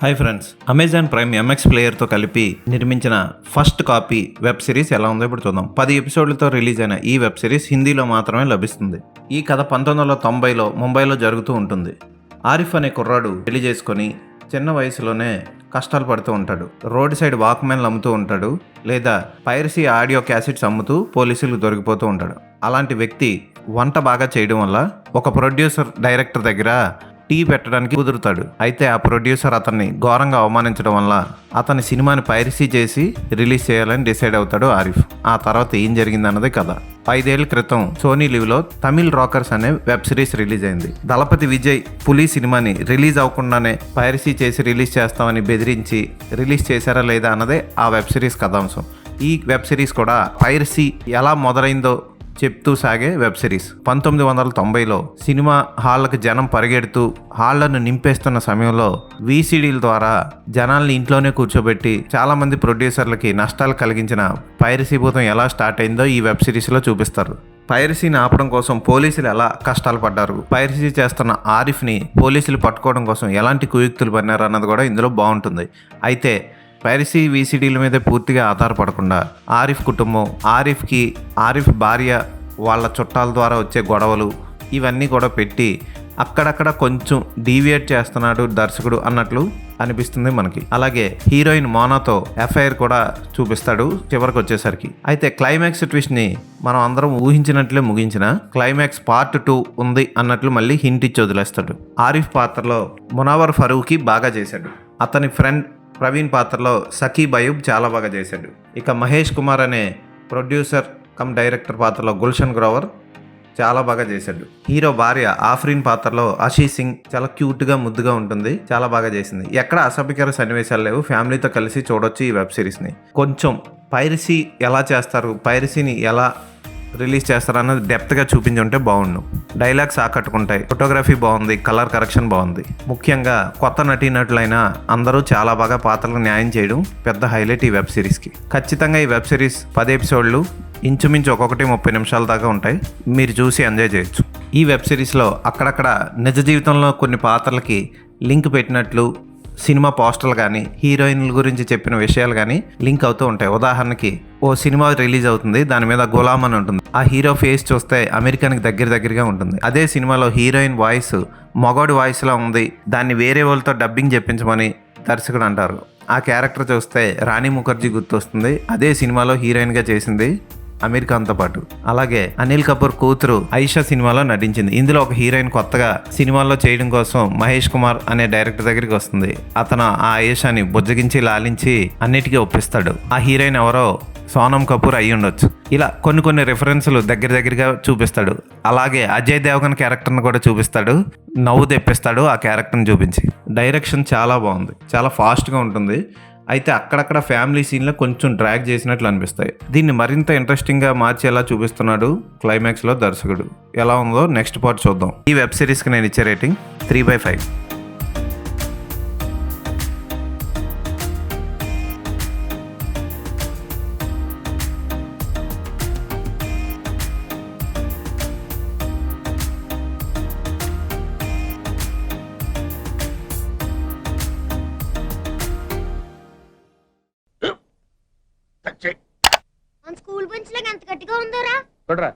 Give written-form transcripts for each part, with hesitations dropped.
Hi friends, Amazon Prime MX ప్లేయర్తో కలిపి నిర్మించిన ఫస్ట్ కాపీ వెబ్ సిరీస్ ఎలా ఉందో ఇప్పుడు చూద్దాం. 10 ఎపిసోడ్లతో రిలీజ్ అయిన ఈ వెబ్ సిరీస్ హిందీలో మాత్రమే లభిస్తుంది. ఈ కథ 1990లో ముంబైలో జరుగుతూ ఉంటుంది. ఆరిఫ్ అనే కుర్రాడు పెళ్లి చేసుకొని చిన్న వయసులోనే కష్టాలు పడుతూ ఉంటాడు. రోడ్ సైడ్ వాక్మెన్లు అమ్ముతూ ఉంటాడు, లేదా పైరసీ ఆడియో క్యాసెట్స్ అమ్ముతూ పోలీసులకు దొరికిపోతూ ఉంటాడు. అలాంటి వ్యక్తి వంట బాగా చేయడం వల్ల ఒక ప్రొడ్యూసర్ డైరెక్టర్ దగ్గర టీ పెట్టడానికి కుదురుతాడు. అయితే ఆ ప్రొడ్యూసర్ అతన్ని ఘోరంగా అవమానించడం వల్ల అతని సినిమాని పైరసీ చేసి రిలీజ్ చేయాలని డిసైడ్ అవుతాడు ఆరిఫ్. ఆ తర్వాత ఏం జరిగిందన్నది కథ. 5 ఏళ్ల క్రితం సోనీ లివ్లో తమిళ్ రాకర్స్ అనే వెబ్ సిరీస్ రిలీజ్ అయింది. దళపతి విజయ్ పులి సినిమాని రిలీజ్ అవ్వకుండానే పైరసీ చేసి రిలీజ్ చేస్తామని బెదిరించి రిలీజ్ చేశారా లేదా అన్నదే ఆ వెబ్ సిరీస్ కథాంశం. ఈ వెబ్ సిరీస్ కూడా పైరసీ ఎలా మొదలైందో చెప్తూ సాగే వెబ్ సిరీస్. 1990లో సినిమా హాళ్ళకు జనం పరిగెడుతూ హాళ్లను నింపేస్తున్న సమయంలో వీసీడీల ద్వారా జనాల్ని ఇంట్లోనే కూర్చోబెట్టి చాలామంది ప్రొడ్యూసర్లకి నష్టాలు కలిగించిన పైరసీ భూతం ఎలా స్టార్ట్ అయిందో ఈ వెబ్ సిరీస్లో చూపిస్తారు. పైరసీని ఆపడం కోసం పోలీసులు ఎలా కష్టాలు పడ్డారు, పైరసీ చేస్తున్న ఆరిఫ్ని పోలీసులు పట్టుకోవడం కోసం ఎలాంటి కుయుక్తులు పడినారు అన్నది కూడా ఇందులో బాగుంటుంది. అయితే పైరసీ వీసీడీల మీద పూర్తిగా ఆధారపడకుండా ఆరిఫ్ కుటుంబం, ఆరిఫ్ భార్య, వాళ్ళ చుట్టాల ద్వారా వచ్చే గొడవలు ఇవన్నీ కూడా పెట్టి అక్కడక్కడ కొంచెం డీవియేట్ చేస్తున్నాడు దర్శకుడు అన్నట్లు అనిపిస్తుంది మనకి. అలాగే హీరోయిన్ మోనాతో ఎఫ్ఐఆర్ కూడా చూపిస్తాడు చివరికి వచ్చేసరికి. అయితే క్లైమాక్స్ ట్విస్ట్ని మనం అందరం ఊహించినట్లే ముగించిన క్లైమాక్స్ పార్ట్ 2 ఉంది అన్నట్లు మళ్ళీ హింట్ ఇచ్చి వదిలేస్తాడు. ఆరిఫ్ పాత్రలో మునవర్ ఫరూఖీ బాగా చేశాడు. అతని ఫ్రెండ్ ప్రవీణ్ పాత్రలో సకీబ్ అయూబ్ చాలా బాగా చేశాడు. ఇక మహేష్ కుమార్ అనే ప్రొడ్యూసర్ కమ్ డైరెక్టర్ పాత్రలో గుల్షన్ గ్రోవర్ చాలా బాగా చేశాడు. హీరో భార్య ఆఫ్రీన్ పాత్రలో ఆశీ సింగ్ చాలా క్యూట్గా ముద్దుగా ఉంటుంది, చాలా బాగా చేసింది. ఎక్కడ అసభ్యకర సన్నివేశాలు లేవు, ఫ్యామిలీతో కలిసి చూడొచ్చు ఈ వెబ్ సిరీస్ని. కొంచెం పైరసీ ఎలా చేస్తారు, పైరసీని ఎలా రిలీజ్ చేస్తారన్నది డెప్త్గా చూపించి ఉంటే బాగుండు. డైలాగ్స్ ఆకట్టుకుంటాయి, ఫోటోగ్రఫీ బాగుంది, కలర్ కరెక్షన్ బాగుంది. ముఖ్యంగా కొత్త నటీనటులైన అందరూ చాలా బాగా పాత్రలకు న్యాయం చేయడం పెద్ద హైలైట్ ఈ వెబ్ సిరీస్కి. ఖచ్చితంగా ఈ వెబ్ సిరీస్ 10 ఎపిసోడ్లు ఇంచుమించు ఒక్కొక్కటి 30 నిమిషాల దాకా ఉంటాయి. మీరు చూసి ఎంజాయ్ చేయొచ్చు. ఈ వెబ్ సిరీస్లో అక్కడక్కడ నిజ జీవితంలో కొన్ని పాత్రలకి లింక్ పెట్టినట్లు సినిమా పోస్టర్లు కానీ హీరోయిన్ల గురించి చెప్పిన విషయాలు కానీ లింక్ అవుతూ ఉంటాయి. ఉదాహరణకి ఓ సినిమా రిలీజ్ అవుతుంది, దాని మీద గులాం అని ఉంటుంది. ఆ హీరో ఫేస్ చూస్తే అమెరికానికి దగ్గరగా ఉంటుంది. అదే సినిమాలో హీరోయిన్ వాయిస్ మగోడి వాయిస్లా ఉంది, దాన్ని వేరే వాళ్ళతో డబ్బింగ్ చెప్పించమని దర్శకుడు అంటారు. ఆ క్యారెక్టర్ చూస్తే రాణి ముఖర్జీ గుర్తొస్తుంది. అదే సినిమాలో హీరోయిన్గా చేసింది అమెరికాతో పాటు. అలాగే అనిల్ కపూర్ కూతురు ఐషా సినిమాలో నటించింది. ఇందులో ఒక హీరోయిన్ కొత్తగా సినిమాల్లో చేయడం కోసం మహేష్ కుమార్ అనే డైరెక్టర్ దగ్గరికి వస్తుంది. అతను ఆ ఐషాని బుజ్జగించి లాలించి అన్నిటికీ ఒప్పిస్తాడు. ఆ హీరోయిన్ ఎవరో సోనం కపూర్ అయి ఉండొచ్చు. ఇలా కొన్ని రిఫరెన్స్లు దగ్గరగా చూపిస్తాడు. అలాగే అజయ్ దేవగన్ క్యారెక్టర్ని కూడా చూపిస్తాడు, నవ్వు తెప్పిస్తాడు ఆ క్యారెక్టర్ని చూపించి. డైరెక్షన్ చాలా బాగుంది, చాలా ఫాస్ట్గా ఉంటుంది. అయితే అక్కడక్కడ ఫ్యామిలీ సీన్లో కొంచెం డ్రాగ్ చేసినట్లు అనిపిస్తాయి. దీన్ని మరింత ఇంట్రెస్టింగ్గా మార్చేలా చూపిస్తున్నాడు క్లైమాక్స్లో దర్శకుడు. ఎలా ఉందో నెక్స్ట్ పార్ట్ చూద్దాం. ఈ వెబ్ సిరీస్కి నేను ఇచ్చే రేటింగ్ 3/5. స్కూల్ బెంచ్ లాగా ఎంత గట్టిగా ఉందోరా. కొట్రా,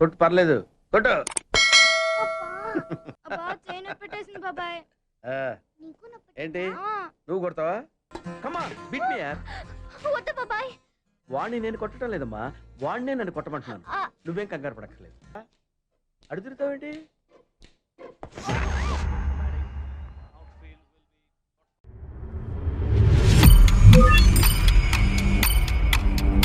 కొట్టు, పర్లేదు, కొట్టు. పెట్టేసింది బాబాయ్. ఏంటి నువ్వు కొడతావా? కమా బీట్ మీ యార్. వద్దు బాబాయ్. వాణ్ణి నేను కొట్టడం లేదమ్మా, వాణ్ణే నన్ను కొట్టమంటున్నాను. నువ్వేం కంగారు పడక్కర్లేదు. అడుగుతావేంటి?